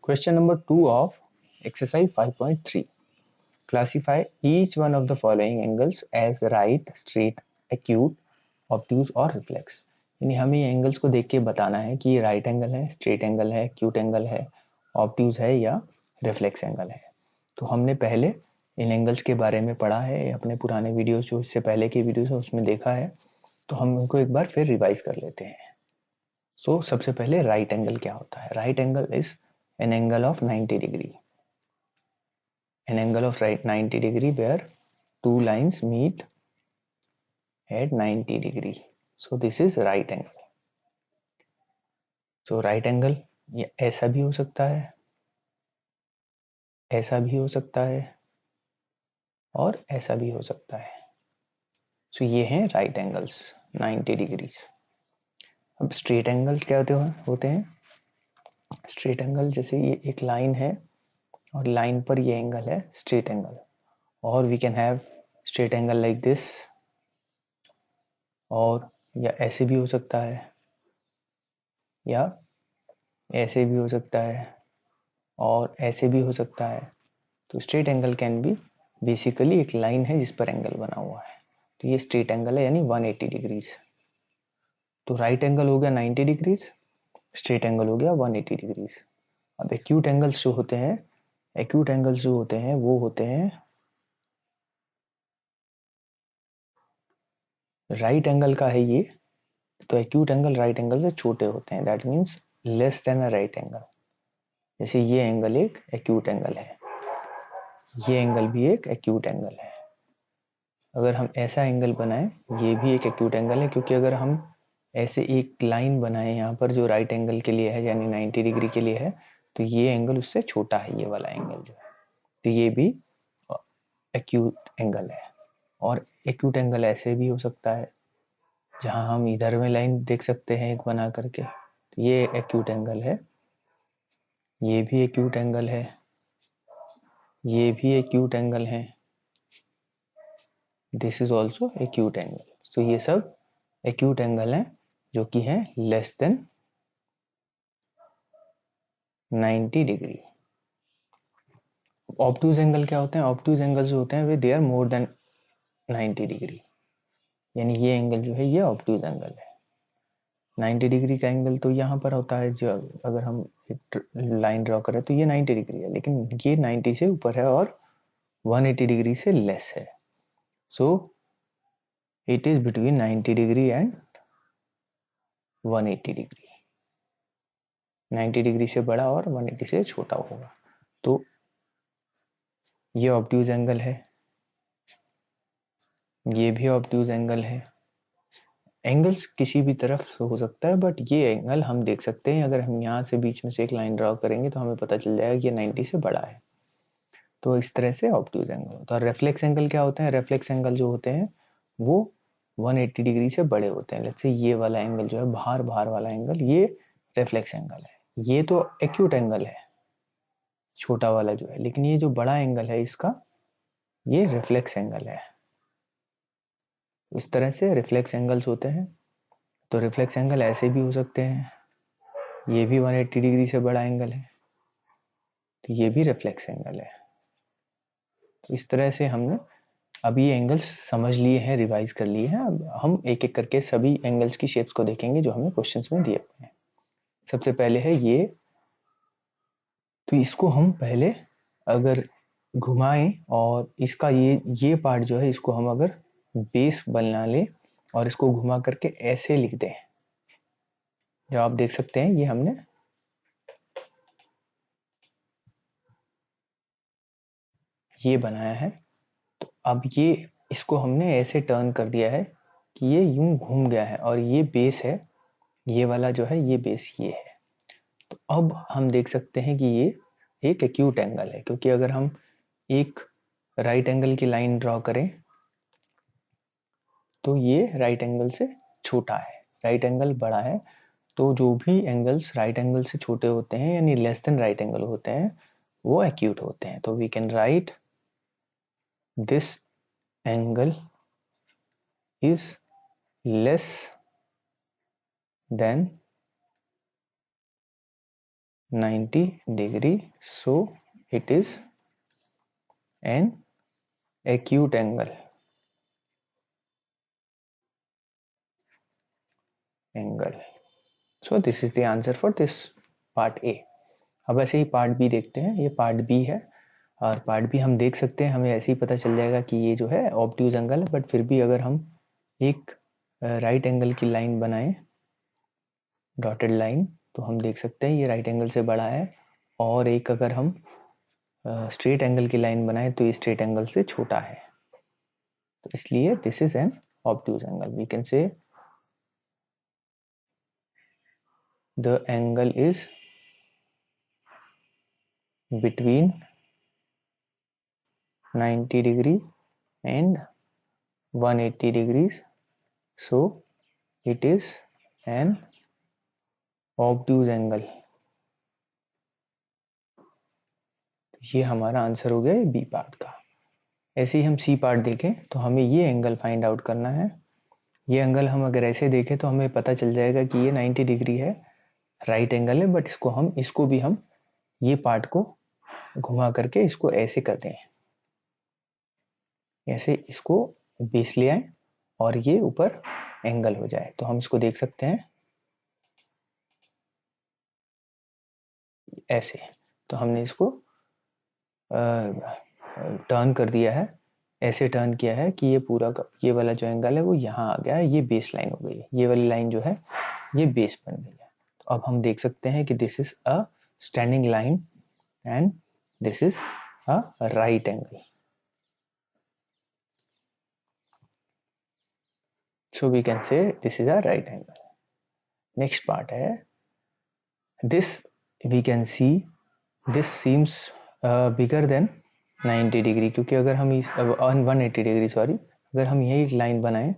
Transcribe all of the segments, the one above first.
Question number 2 of exercise 5.3. Classify each one of the following angles as right, straight, acute, obtuse और reflex. यानी हमें ये angles को देख के बताना है कि ये राइट एंगल है, स्ट्रेट एंगल है, एक्यूट एंगल है, ऑब्ट्यूज है या रिफ्लेक्स एंगल है. तो हमने पहले इन एंगल्स के बारे में पढ़ा है अपने पुराने वीडियोस, जो इससे पहले के वीडियोस है उसमें देखा है. तो हम उनको एक बार फिर रिवाइज कर लेते हैं. सो सबसे पहले राइट एंगल क्या होता है. Right angle is an angle of 90 degree. An angle of right 90 degree where two lines meet at 90 degree. So this is right angle. So right angle ये ऐसा भी हो सकता है, ऐसा भी हो सकता है और ऐसा भी हो सकता है. So ये हैं right angles 90 degrees. अब straight angles क्या होते हैं. स्ट्रेट एंगल जैसे ये एक लाइन है और लाइन पर ये एंगल है स्ट्रेट एंगल. और we can have straight angle like this, और या ऐसे भी हो सकता है या ऐसे भी हो सकता है और ऐसे भी हो सकता है. तो straight angle can be basically एक लाइन है जिस पर एंगल बना हुआ है. तो ये स्ट्रेट एंगल है यानी 180 डिग्रीज. तो राइट एंगल हो गया 90 डिग्रीज, स्ट्रेट एंगल हो गया 180 डिग्रीज. अब एक्यूट एंगल्स जो होते हैं, एक्यूट एंगल्स जो होते हैं वो होते हैं राइट एंगल का है ये. तो एक्यूट एंगल राइट एंगल से छोटे होते हैं, that means less than a right angle. जैसे ये एंगल एक एक्यूट एंगल है, ये एंगल भी एक एक्यूट एंगल है. अगर हम ऐसा एंगल बनाएं, ये भी एक एक्यूट एंगल है, क्योंकि अगर हम ऐसे एक लाइन बनाएं यहाँ पर जो राइट एंगल के लिए है यानी 90 डिग्री के लिए है, तो ये एंगल उससे छोटा है, ये वाला एंगल जो है. तो ये भी एक्यूट एंगल है. और एक्यूट एंगल ऐसे भी हो सकता है जहां हम इधर में लाइन देख सकते हैं एक बना करके. तो ये एक्यूट एंगल है, ये भी एक्यूट एंगल है, ये भी एक्यूट एंगल है, this is also acute angle. तो ये सब एक्यूट एंगल है जो कि है less than 90 degree. Obtuse angle क्या होते हैं. ऑब्ट्यूज एंगल जो होते हैं वे they are more than 90 degree. यानी ये एंगल जो है ये ऑब्ट्यूज एंगल है. 90 डिग्री का एंगल तो यहाँ पर होता है, जो अगर हम एक लाइन ड्रॉ करें तो ये 90 डिग्री है, लेकिन ये 90 से ऊपर है और 180 डिग्री से लेस है. So it is between 90 degree and 180 degree. 90 degree से बड़ा और 180 से छोटा होगा. तो ये ऑब्ट्यूज एंगल है, ये भी ऑब्ट्यूज एंगल है. एंगल्स किसी भी तरफ से हो सकता है, बट ये एंगल हम देख सकते हैं. अगर हम यहाँ से बीच में से एक लाइन ड्रॉ करेंगे तो हमें पता चल जाएगा कि ये 90 से बड़ा है. तो इस तरह से ऑब्ट्यूज एंगल होता है. और रेफ्लेक्स एंगल क्या होते हैं. रेफ्लेक्स एंगल जो होते हैं वो 180 डिग्री से बड़े होते हैं. लेट्स से ये वाला एंगल जो है, बाहर बाहर वाला एंगल, ये रेफ्लेक्स एंगल है. ये तो एक्यूट एंगल है छोटा वाला जो है, लेकिन ये जो बड़ा एंगल है इसका, ये रिफ्लेक्स एंगल है. इस तरह से रिफ्लेक्स एंगल्स होते हैं. तो रिफ्लेक्स एंगल ऐसे भी हो सकते हैं, ये भी 180 डिग्री से बड़ा एंगल है, तो ये भी रिफ्लेक्स एंगल है. तो इस तरह से हमने अभी ये एंगल्स समझ लिए हैं, रिवाइज कर लिए हैं. अब हम एक एक करके सभी एंगल्स की शेप्स को देखेंगे जो हमें क्वेश्चंस में दिए हुए हैं. सबसे पहले है ये. तो इसको हम पहले अगर घुमाएं और इसका ये पार्ट जो है इसको हम अगर बेस बना ले और इसको घुमा करके ऐसे लिख दें, जो आप देख सकते हैं ये हमने ये बनाया है. तो अब ये इसको हमने ऐसे टर्न कर दिया है कि ये यूं घूम गया है, और ये बेस है, ये वाला जो है ये बेस ये है. तो अब हम देख सकते हैं कि ये एक एक्यूट एंगल है, क्योंकि अगर हम एक राइट एंगल की लाइन ड्रॉ करें तो ये राइट एंगल से छोटा है, राइट एंगल बड़ा है. तो जो भी एंगल्स राइट एंगल से छोटे होते हैं यानी लेस देन राइट एंगल होते हैं वो एक्यूट होते हैं. तो we can write this angle is less than 90 degree, so it is an acute angle. So this is the answer for this part A. अब ऐसे ही पार्ट बी देखते हैं। ये पार्ट बी है और पार्ट बी हम देख सकते हैं, हमें ऐसे ही पता चल जाएगा कि ये जो है ऑब्ट्यूज एंगल है, बट फिर भी अगर हम एक राइट एंगल की लाइन बनाएं, डॉटेड लाइन, तो हम देख सकते हैं ये राइट एंगल से बड़ा है, और एक अगर हम स्ट्रेट एंगल की लाइन बनाएं तो ये स्ट्रेट एंगल से छोटा है। तो इसलिए this is an obtuse angle. We can say the angle is between 90 degree and 180 degrees, so it is an obtuse angle. ये हमारा आंसर हो गया बी पार्ट का। ऐसे ही हम सी पार्ट देखें तो हमें ये एंगल फाइंड आउट करना है। ये एंगल हम अगर ऐसे देखें तो हमें पता चल जाएगा कि ये 90 डिग्री है, राइट एंगल है, बट इसको भी हम ये पार्ट को घुमा करके इसको ऐसे कर दें, ऐसे इसको बेस ले आए और ये ऊपर एंगल हो जाए, तो हम इसको देख सकते हैं ऐसे। तो हमने इसको टर्न कर दिया है, ऐसे टर्न किया है कि ये पूरा ये वाला जो एंगल है वो यहाँ आ गया है, ये बेस लाइन हो गई है, ये वाली लाइन जो है ये बेस बन गई है। तो अब हम देख सकते हैं कि this is a standing line and this is a right angle. So we can say this is a right angle. Next part है, this we can see this seems bigger than 90 degree, क्योंकि अगर हम 180 degree sorry, अगर हम यही line बनाएं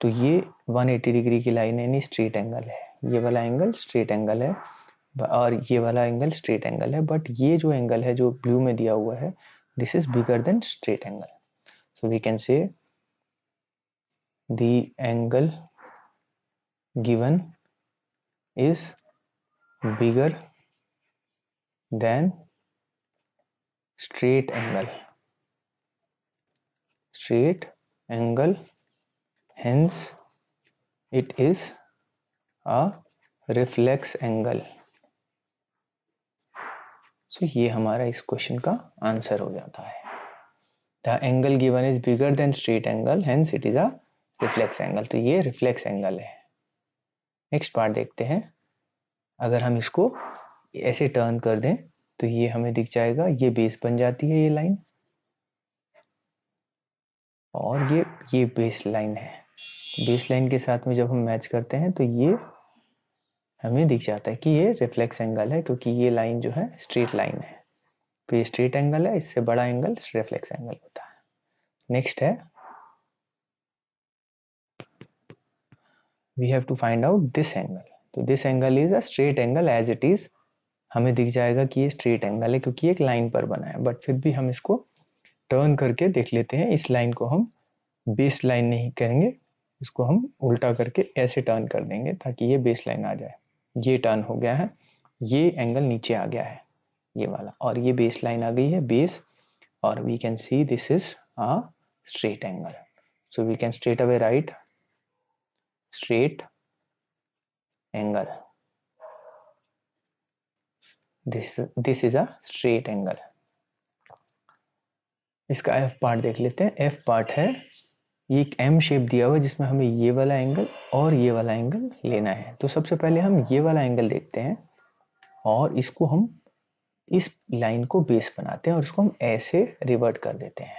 तो ये 180 डिग्री की लाइन है, यानी स्ट्रेट एंगल है। ये वाला एंगल स्ट्रेट एंगल है और ये वाला एंगल स्ट्रेट एंगल है, बट ये जो एंगल है जो ब्लू में दिया हुआ है, this is bigger than straight angle. So we can say the angle given is bigger than straight angle, hence it is a reflex angle. So ये हमारा इस क्वेश्चन का आंसर हो जाता है। The angle given is bigger than straight angle, hence it is a reflex angle. तो ये reflex angle है। नेक्स्ट पार्ट देखते हैं। अगर हम इसको ऐसे टर्न कर दें तो ये हमें दिख जाएगा, ये बेस बन जाती है ये लाइन, और ये बेस लाइन है। बेस लाइन के साथ में जब हम मैच करते हैं तो ये हमें दिख जाता है कि ये रिफ्लेक्स एंगल है, क्योंकि ये लाइन जो है स्ट्रेट लाइन है। तो ये स्ट्रेट एंगल है, इससे बड़ा एंगल रिफ्लेक्स एंगल होता है। नेक्स्ट है, we have to find out this angle. तो this angle is a straight angle as it is. हमें दिख जाएगा कि ये स्ट्रेट एंगल है क्योंकि एक लाइन पर बना है, बट फिर भी हम इसको टर्न करके देख लेते हैं। इस लाइन को हम बेस लाइन नहीं कहेंगे, इसको हम उल्टा करके ऐसे टर्न कर देंगे ताकि ये बेस लाइन आ जाए। ये टर्न हो गया है, ये एंगल नीचे आ गया है ये वाला, और ये बेस लाइन आ गई है बेस, और we can see this is a straight angle. So we can straight away write straight angle, this is a straight angle. इसका एफ पार्ट देख लेते हैं। एफ पार्ट है, ये एक एम शेप दिया हुआ है जिसमें हमें ये वाला एंगल और ये वाला एंगल लेना है। तो सबसे पहले हम ये वाला एंगल देखते हैं और इसको हम इस लाइन को बेस बनाते हैं और इसको हम ऐसे रिवर्ट कर देते हैं।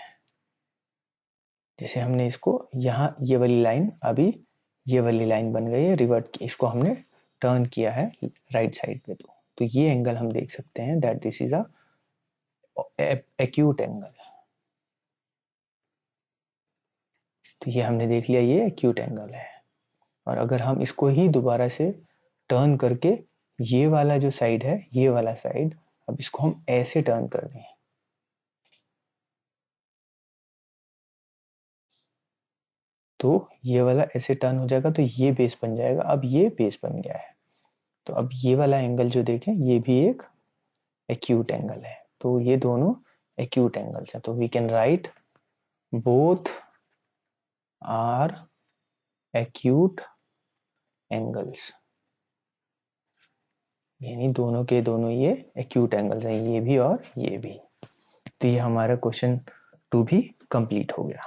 जैसे हमने इसको यहाँ ये वाली लाइन, अभी ये वाली लाइन बन गई है रिवर्ट की, इसको हमने टर्न किया है राइट साइड पे। तो ये एंगल हम देख सकते हैं that this is a acute angle. तो ये हमने देख लिया, ये एक्यूट एंगल है। और अगर हम इसको ही दोबारा से टर्न करके ये वाला जो साइड है, ये वाला साइड, अब इसको हम ऐसे टर्न कर दें तो ये वाला ऐसे टर्न हो जाएगा, तो ये बेस बन जाएगा। अब ये बेस बन गया है, तो अब ये वाला एंगल जो देखें ये भी एक एक्यूट एंगल है। तो ये दोनों एक्यूट एंगल्स हैं। तो we can write both are acute angles, यानी दोनों के दोनों ये एक्यूट एंगल्स हैं, ये भी और ये भी। तो ये हमारा क्वेश्चन 2 भी कंप्लीट हो गया।